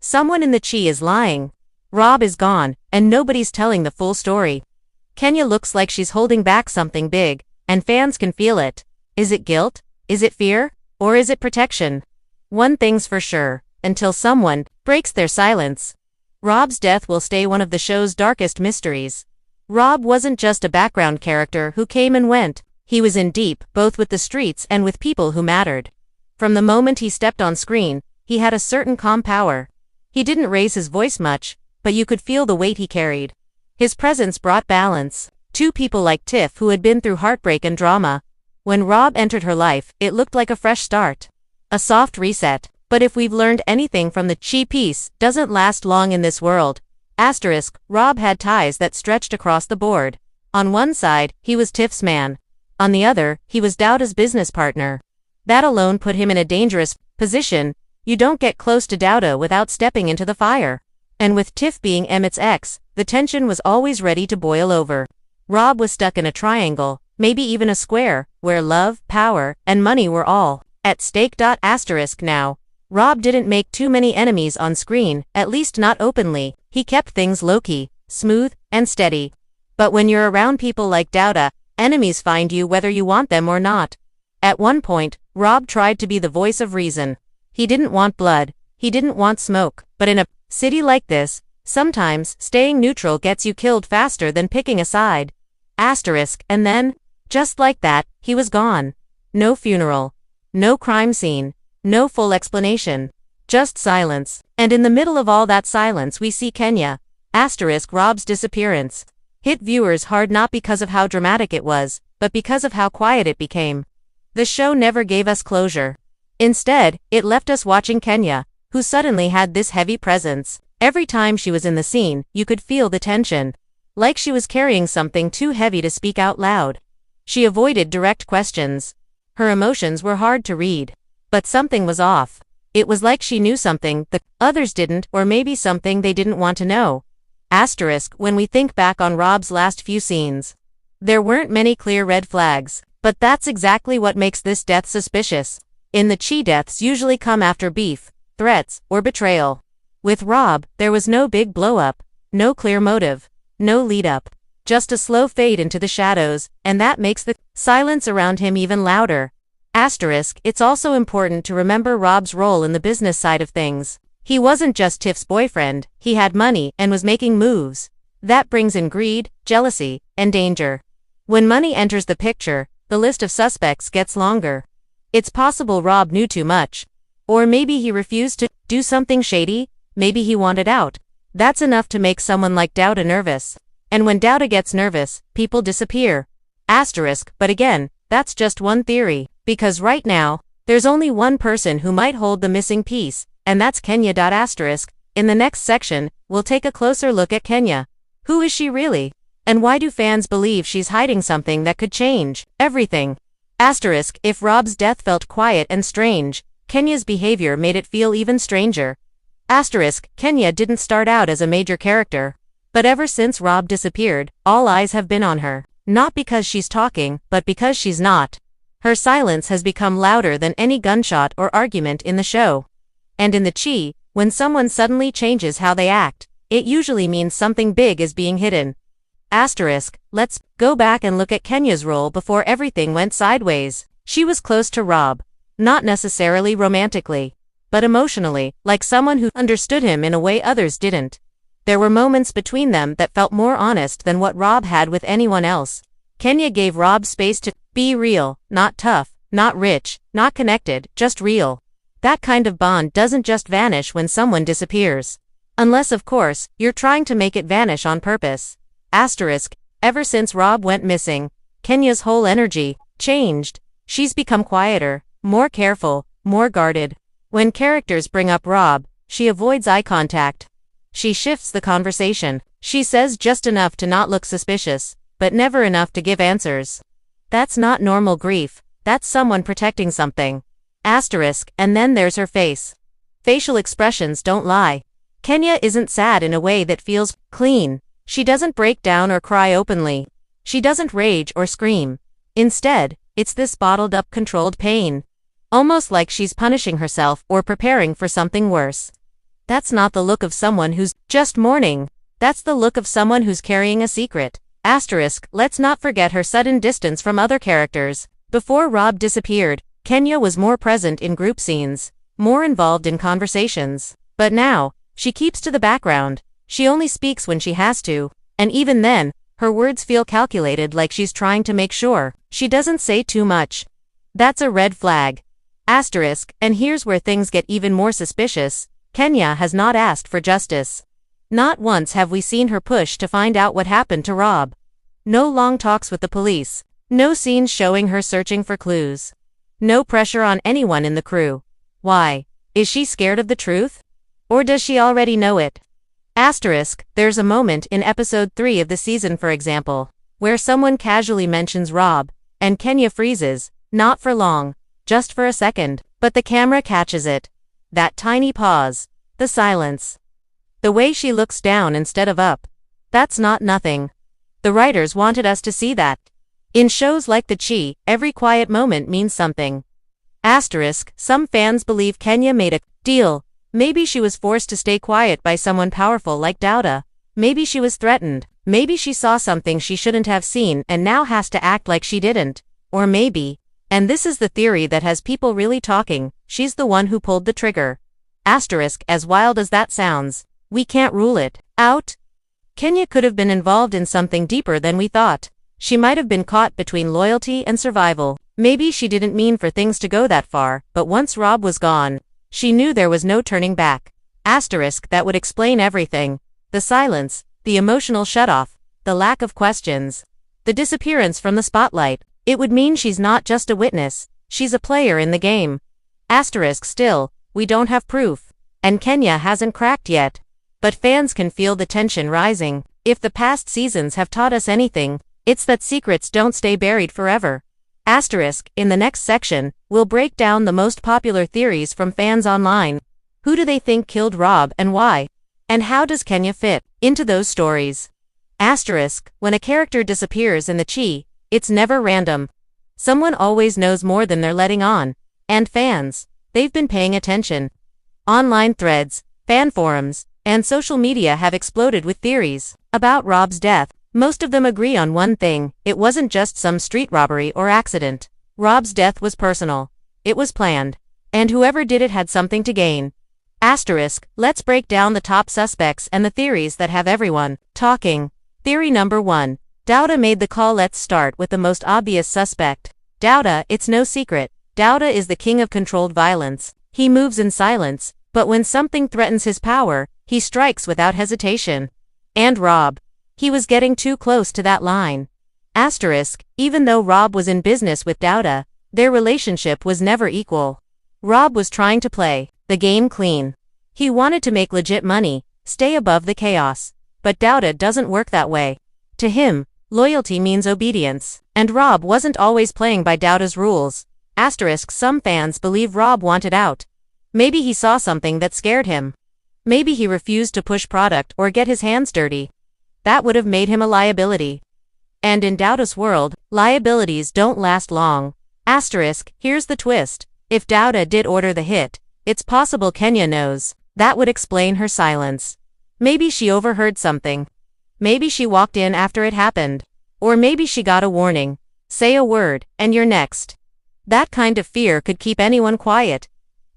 Someone in the chi is lying. Rob is gone, and nobody's telling the full story. Kenya looks like she's holding back something big, and fans can feel it. Is it guilt? Is it fear? Or is it protection? One thing's for sure, until someone breaks their silence, Rob's death will stay one of the show's darkest mysteries. Rob wasn't just a background character who came and went. He was in deep, both with the streets and with people who mattered. From the moment he stepped on screen, he had a certain calm power. He didn't raise his voice much, but you could feel the weight he carried. His presence brought balance. Two people like Tiff who had been through heartbreak and drama. When Rob entered her life, it looked like a fresh start. A soft reset. But if we've learned anything from the chi piece, doesn't last long in this world. Rob had ties that stretched across the board. On one side, he was Tiff's man. On the other, he was Douda's business partner. That alone put him in a dangerous position. You don't get close to Douda without stepping into the fire. And with Tiff being Emmett's ex, the tension was always ready to boil over. Rob was stuck in a triangle, maybe even a square, where love, power, and money were all at stake. Now, Rob didn't make too many enemies on screen, at least not openly. He kept things low-key, smooth, and steady. But when you're around people like Douda, enemies find you whether you want them or not. At one point, Rob tried to be the voice of reason. He didn't want blood, he didn't want smoke, but in a city like this, sometimes staying neutral gets you killed faster than picking a side. And then, just like that, he was gone. No funeral. No crime scene. No full explanation. Just silence. And in the middle of all that silence we see Kenya. Rob's disappearance. Hit viewers hard not because of how dramatic it was, but because of how quiet it became. The show never gave us closure. Instead, it left us watching Kenya, who suddenly had this heavy presence. Every time she was in the scene, you could feel the tension. Like she was carrying something too heavy to speak out loud. She avoided direct questions. Her emotions were hard to read. But something was off. It was like she knew something the others didn't, or maybe something they didn't want to know. When we think back on Rob's last few scenes, there weren't many clear red flags, but that's exactly what makes this death suspicious. In the chi, deaths usually come after beef, threats, or betrayal. With Rob, there was no big blow-up, no clear motive, no lead-up, just a slow fade into the shadows, and that makes the silence around him even louder. It's also important to remember Rob's role in the business side of things. He wasn't just Tiff's boyfriend, he had money and was making moves. That brings in greed, jealousy, and danger. When money enters the picture, the list of suspects gets longer. It's possible Rob knew too much. Or maybe he refused to do something shady, maybe he wanted out. That's enough to make someone like Douda nervous. And when Douda gets nervous, people disappear. But again, that's just one theory. Because right now, there's only one person who might hold the missing piece, and that's Kenya. In the next section, we'll take a closer look at Kenya. Who is she really? And why do fans believe she's hiding something that could change everything? If Rob's death felt quiet and strange, Kenya's behavior made it feel even stranger. Kenya didn't start out as a major character. But ever since Rob disappeared, all eyes have been on her. Not because she's talking, but because she's not. Her silence has become louder than any gunshot or argument in the show. And in the chi, when someone suddenly changes how they act, it usually means something big is being hidden. Let's go back and look at Kenya's role before everything went sideways. She was close to Rob. Not necessarily romantically, but emotionally, like someone who understood him in a way others didn't. There were moments between them that felt more honest than what Rob had with anyone else. Kenya gave Rob space to be real, not tough, not rich, not connected, just real. That kind of bond doesn't just vanish when someone disappears. Unless, of course, you're trying to make it vanish on purpose. Ever since Rob went missing, Kenya's whole energy changed. She's become quieter, more careful, more guarded. When characters bring up Rob, she avoids eye contact. She shifts the conversation. She says just enough to not look suspicious, but never enough to give answers. That's not normal grief, that's someone protecting something. And then there's her face. Facial expressions don't lie. Kenya isn't sad in a way that feels clean. She doesn't break down or cry openly. She doesn't rage or scream. Instead, it's this bottled-up controlled pain. Almost like she's punishing herself or preparing for something worse. That's not the look of someone who's just mourning. That's the look of someone who's carrying a secret. Asterisk, let's not forget her sudden distance from other characters. Before Rob disappeared, Kenya was more present in group scenes, more involved in conversations. But now, she keeps to the background. She only speaks when she has to, and even then, her words feel calculated, like she's trying to make sure she doesn't say too much. That's a red flag. Asterisk, and here's where things get even more suspicious. Kenya has not asked for justice. Not once have we seen her push to find out what happened to Rob. No long talks with the police. No scenes showing her searching for clues. No pressure on anyone in the crew. Why? Is she scared of the truth? Or does she already know it? Asterisk, there's a moment in episode 3 of the season, for example, where someone casually mentions Rob, and Kenya freezes, not for long, just for a second, but the camera catches it. That tiny pause. The silence. The way she looks down instead of up. That's not nothing. The writers wanted us to see that. In shows like The Chi, every quiet moment means something. Asterisk, some fans believe Kenya made a deal. Maybe she was forced to stay quiet by someone powerful like Douda. Maybe she was threatened. Maybe she saw something she shouldn't have seen and now has to act like she didn't. Or maybe, and this is the theory that has people really talking, she's the one who pulled the trigger. Asterisk, as wild as that sounds, we can't rule it out. Kenya could have been involved in something deeper than we thought. She might have been caught between loyalty and survival. Maybe she didn't mean for things to go that far, but once Rob was gone, she knew there was no turning back. Asterisk, that would explain everything. The silence, the emotional shutoff, the lack of questions, the disappearance from the spotlight. It would mean she's not just a witness, she's a player in the game. Asterisk, still, we don't have proof, and Kenya hasn't cracked yet. But fans can feel the tension rising. If the past seasons have taught us anything, it's that secrets don't stay buried forever. Asterisk, in the next section, we'll break down the most popular theories from fans online. Who do they think killed Rob and why? And how does Kenya fit into those stories? Asterisk, when a character disappears in the Chi, it's never random. Someone always knows more than they're letting on. And fans, they've been paying attention. Online threads, fan forums, and social media have exploded with theories about Rob's death. Most of them agree on one thing: it wasn't just some street robbery or accident. Rob's death was personal. It was planned. And whoever did it had something to gain. Asterisk, let's break down the top suspects and the theories that have everyone talking. Theory number 1. Douda made the call. Let's start with the most obvious suspect. Douda, it's no secret. Douda is the king of controlled violence. He moves in silence, but when something threatens his power, he strikes without hesitation. And Rob. He was getting too close to that line. Asterisk, even though Rob was in business with Douda, their relationship was never equal. Rob was trying to play the game clean. He wanted to make legit money, stay above the chaos. But Douda doesn't work that way. To him, loyalty means obedience, and Rob wasn't always playing by Douda's rules. Asterisk, some fans believe Rob wanted out. Maybe he saw something that scared him. Maybe he refused to push product or get his hands dirty. That would have made him a liability. And in Douda's world, liabilities don't last long. Asterisk, here's the twist. If Douda did order the hit, it's possible Kenya knows. That would explain her silence. Maybe she overheard something. Maybe she walked in after it happened. Or maybe she got a warning. Say a word, and you're next. That kind of fear could keep anyone quiet.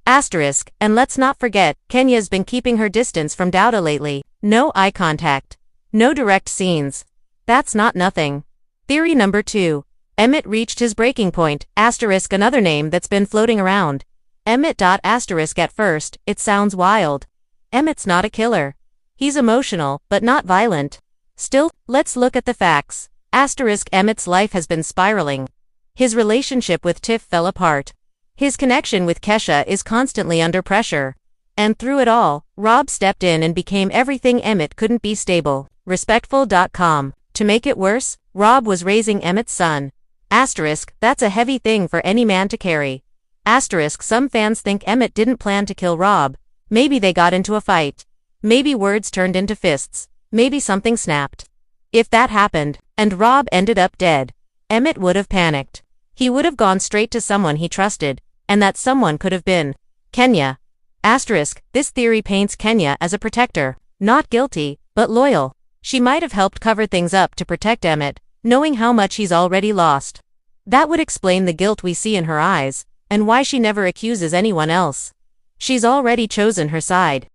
Asterisk, and let's not forget, Kenya's been keeping her distance from Douda lately. No eye contact. No direct scenes. That's not nothing. Theory number 2. Emmett reached his breaking point. Asterisk, another name that's been floating around. Emmett. Asterisk, at first, it sounds wild. Emmett's not a killer. He's emotional, but not violent. Still, let's look at the facts. Asterisk, Emmett's life has been spiraling. His relationship with Tiff fell apart. His connection with Kesha is constantly under pressure. And through it all, Rob stepped in and became everything Emmett couldn't be: stable, respectful. To make it worse, Rob was raising Emmett's son. Asterisk, that's a heavy thing for any man to carry. Asterisk, some fans think Emmett didn't plan to kill Rob. Maybe they got into a fight. Maybe words turned into fists. Maybe something snapped. If that happened, and Rob ended up dead, Emmett would have panicked. He would have gone straight to someone he trusted, and that someone could have been Kenya. Asterisk, this theory paints Kenya as a protector, not guilty, but loyal. She might have helped cover things up to protect Emmett, knowing how much he's already lost. That would explain the guilt we see in her eyes, and why she never accuses anyone else. She's already chosen her side.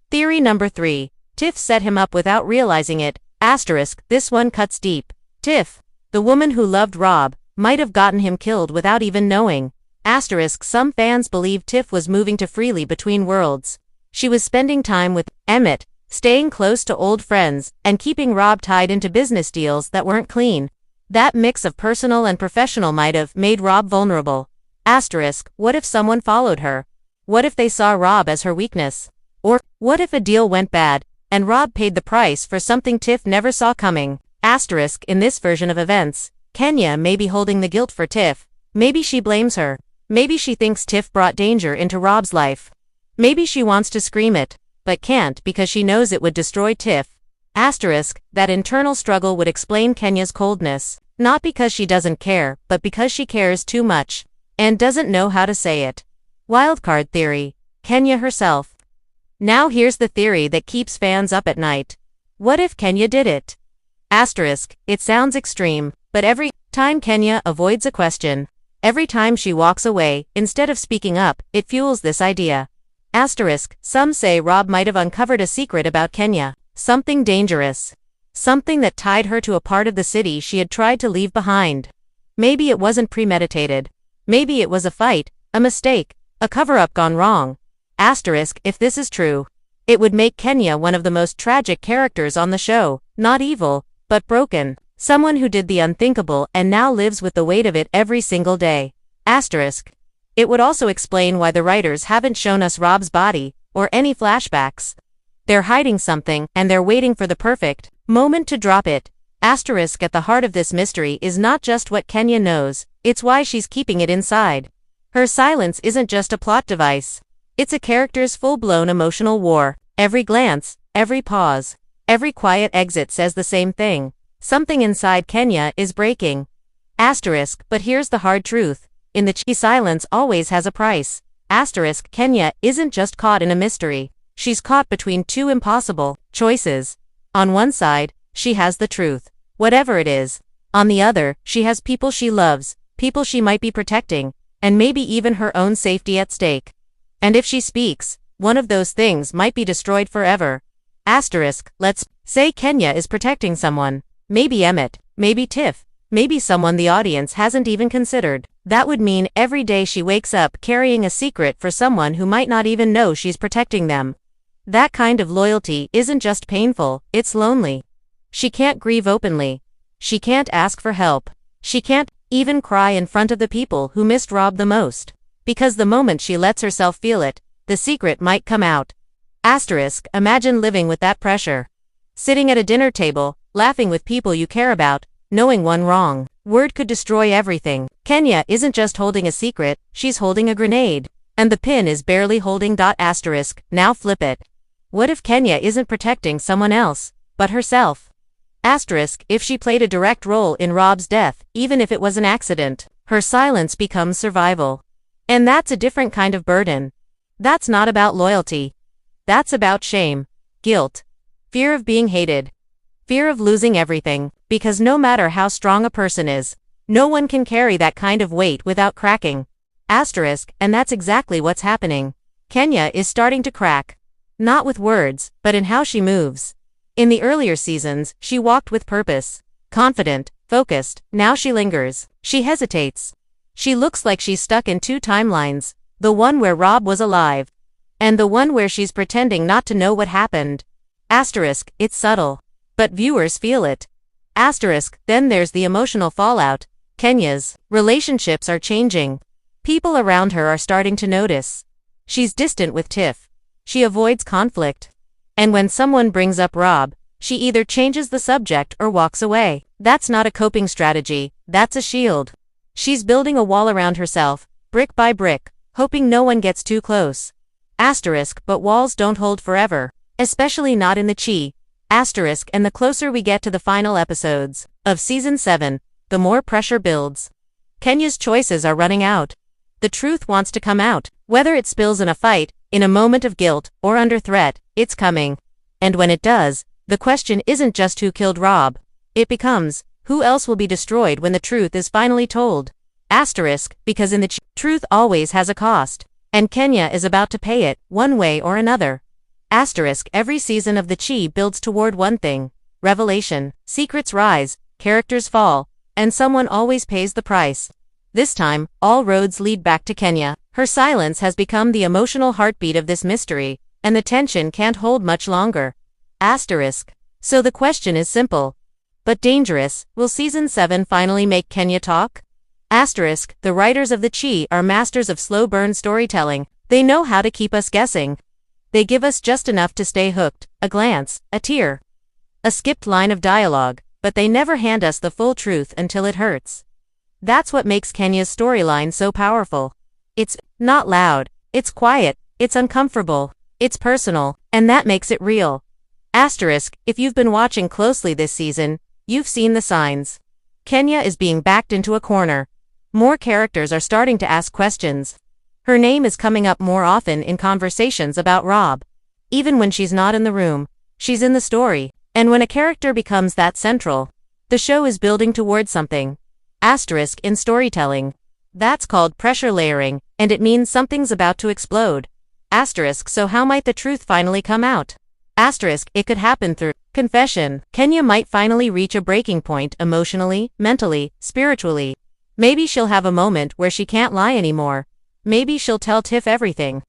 Theory number 3. Tiff set him up without realizing it. Asterisk, this one cuts deep. Tiff, the woman who loved Rob, might have gotten him killed without even knowing. Asterisk, some fans believe Tiff was moving too freely between worlds. She was spending time with Emmett, staying close to old friends, and keeping Rob tied into business deals that weren't clean. That mix of personal and professional might have made Rob vulnerable. Asterisk, what if someone followed her? What if they saw Rob as her weakness? Or, what if a deal went bad, and Rob paid the price for something Tiff never saw coming? Asterisk, in this version of events, Kenya may be holding the guilt for Tiff. Maybe she blames her. Maybe she thinks Tiff brought danger into Rob's life. Maybe she wants to scream it, but can't because she knows it would destroy Tiff. Asterisk, that internal struggle would explain Kenya's coldness, not because she doesn't care, but because she cares too much, and doesn't know how to say it. Wildcard theory, Kenya herself. Now here's the theory that keeps fans up at night. What if Kenya did it? Asterisk, it sounds extreme, but every time Kenya avoids a question, every time she walks away, instead of speaking up, it fuels this idea. Asterisk, some say Rob might have uncovered a secret about Kenya, something dangerous. Something that tied her to a part of the city she had tried to leave behind. Maybe it wasn't premeditated. Maybe it was a fight, a mistake, a cover-up gone wrong. Asterisk, if this is true, it would make Kenya one of the most tragic characters on the show, not evil, but broken. Someone who did the unthinkable and now lives with the weight of it every single day. Asterisk. It would also explain why the writers haven't shown us Rob's body, or any flashbacks. They're hiding something, and they're waiting for the perfect moment to drop it. Asterisk, at the heart of this mystery is not just what Kenya knows, it's why she's keeping it inside. Her silence isn't just a plot device. It's a character's full-blown emotional war. Every glance, every pause, every quiet exit says the same thing. Something inside Kenya is breaking. Asterisk, but here's the hard truth. In the silence always has a price. Asterisk, Kenya isn't just caught in a mystery. She's caught between two impossible choices. On one side, she has the truth, whatever it is. On the other, she has people she loves, people she might be protecting, and maybe even her own safety at stake. And if she speaks, one of those things might be destroyed forever. Asterisk, let's say Kenya is protecting someone. Maybe Emmett, maybe Tiff, maybe someone the audience hasn't even considered. That would mean every day she wakes up carrying a secret for someone who might not even know she's protecting them. That kind of loyalty isn't just painful, it's lonely. She can't grieve openly. She can't ask for help. She can't even cry in front of the people who missed Rob the most. Because the moment she lets herself feel it, the secret might come out. Asterisk, imagine living with that pressure. Sitting at a dinner table, laughing with people you care about, knowing one wrong word could destroy everything. Kenya isn't just holding a secret, she's holding a grenade. And the pin is barely holding. Asterisk, now flip it. What if Kenya isn't protecting someone else, but herself? Asterisk, if she played a direct role in Rob's death, even if it was an accident, her silence becomes survival. And that's a different kind of burden. That's not about loyalty. That's about shame, guilt, fear of being hated, fear of losing everything, because no matter how strong a person is, no one can carry that kind of weight without cracking. Asterisk, and that's exactly what's happening. Kenya is starting to crack. Not with words, but in how she moves. In the earlier seasons, she walked with purpose, confident, focused. Now she lingers. She hesitates. She looks like she's stuck in two timelines, the one where Rob was alive, and the one where she's pretending not to know what happened. Asterisk, it's subtle, but viewers feel it. Asterisk, then there's the emotional fallout. Kenya's relationships are changing. People around her are starting to notice. She's distant with Tiff. She avoids conflict. And when someone brings up Rob, she either changes the subject or walks away. That's not a coping strategy, that's a shield. She's building a wall around herself, brick by brick, hoping no one gets too close. Asterisk, but walls don't hold forever, especially not in the chi. Asterisk, and the closer we get to the final episodes of Season 7, the more pressure builds. Kenya's choices are running out. The truth wants to come out. Whether it spills in a fight, in a moment of guilt, or under threat, it's coming. And when it does, the question isn't just who killed Rob. It becomes, who else will be destroyed when the truth is finally told? Asterisk, because in the truth always has a cost. And Kenya is about to pay it, one way or another. Asterisk, every season of the Chi builds toward one thing. Revelation, secrets rise, characters fall, and someone always pays the price. This time, all roads lead back to Kenya. Her silence has become the emotional heartbeat of this mystery, and the tension can't hold much longer. Asterisk. So the question is simple, but dangerous. Will Season 7 finally make Kenya talk? Asterisk. The writers of the Chi are masters of slow burn storytelling. They know how to keep us guessing. They give us just enough to stay hooked, a glance, a tear, a skipped line of dialogue, but they never hand us the full truth until it hurts. That's what makes Kenya's storyline so powerful. It's not loud, it's quiet, it's uncomfortable, it's personal, and that makes it real. Asterisk, if you've been watching closely this season, you've seen the signs. Kenya is being backed into a corner. More characters are starting to ask questions. Her name is coming up more often in conversations about Rob. Even when she's not in the room, she's in the story. And when a character becomes that central, the show is building towards something. Asterisk in storytelling. That's called pressure layering, and it means something's about to explode. Asterisk, so how might the truth finally come out? Asterisk, it could happen through confession. Kenya might finally reach a breaking point emotionally, mentally, spiritually. Maybe she'll have a moment where she can't lie anymore. Maybe she'll tell Tiff everything.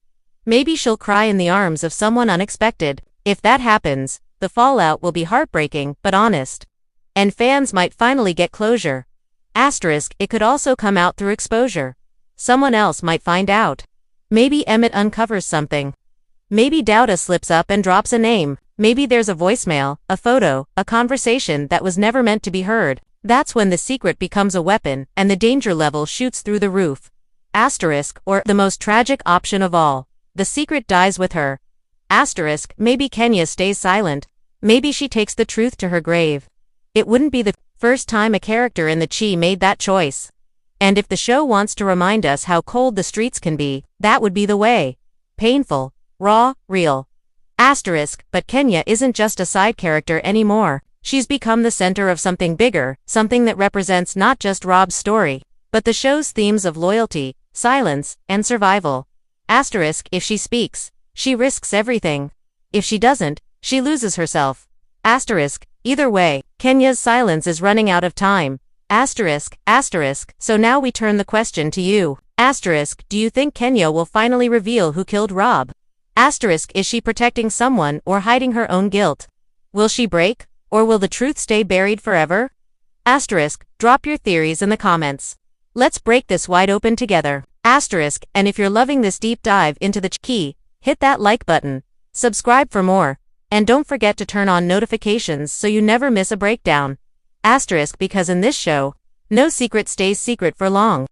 Maybe she'll cry in the arms of someone unexpected. If that happens, the fallout will be heartbreaking, but honest. And fans might finally get closure. Asterisk, it could also come out through exposure. Someone else might find out. Maybe Emmett uncovers something. Maybe Douda slips up and drops a name. Maybe there's a voicemail, a photo, a conversation that was never meant to be heard. That's when the secret becomes a weapon, and the danger level shoots through the roof. Asterisk, or the most tragic option of all, the secret dies with her. Asterisk, maybe Kenya stays silent. Maybe she takes the truth to her grave. It wouldn't be the first time a character in the Chi made that choice. And if the show wants to remind us how cold the streets can be, that would be the way. Painful, raw, real. Asterisk, but Kenya isn't just a side character anymore. She's become the center of something bigger, something that represents not just Rob's story, but the show's themes of loyalty, silence, and survival. Asterisk, if she speaks, she risks everything. If she doesn't, she loses herself. Asterisk, either way, Kenya's silence is running out of time. Asterisk, so now we turn the question to you. Asterisk, do you think Kenya will finally reveal who killed Rob? Asterisk, is she protecting someone or hiding her own guilt? Will she break, or will the truth stay buried forever? Asterisk, drop your theories in the comments. Let's break this wide open together. Asterisk, and if you're loving this deep dive into the Chi, hit that like button, subscribe for more, and don't forget to turn on notifications so you never miss a breakdown. Asterisk, because in this show, no secret stays secret for long.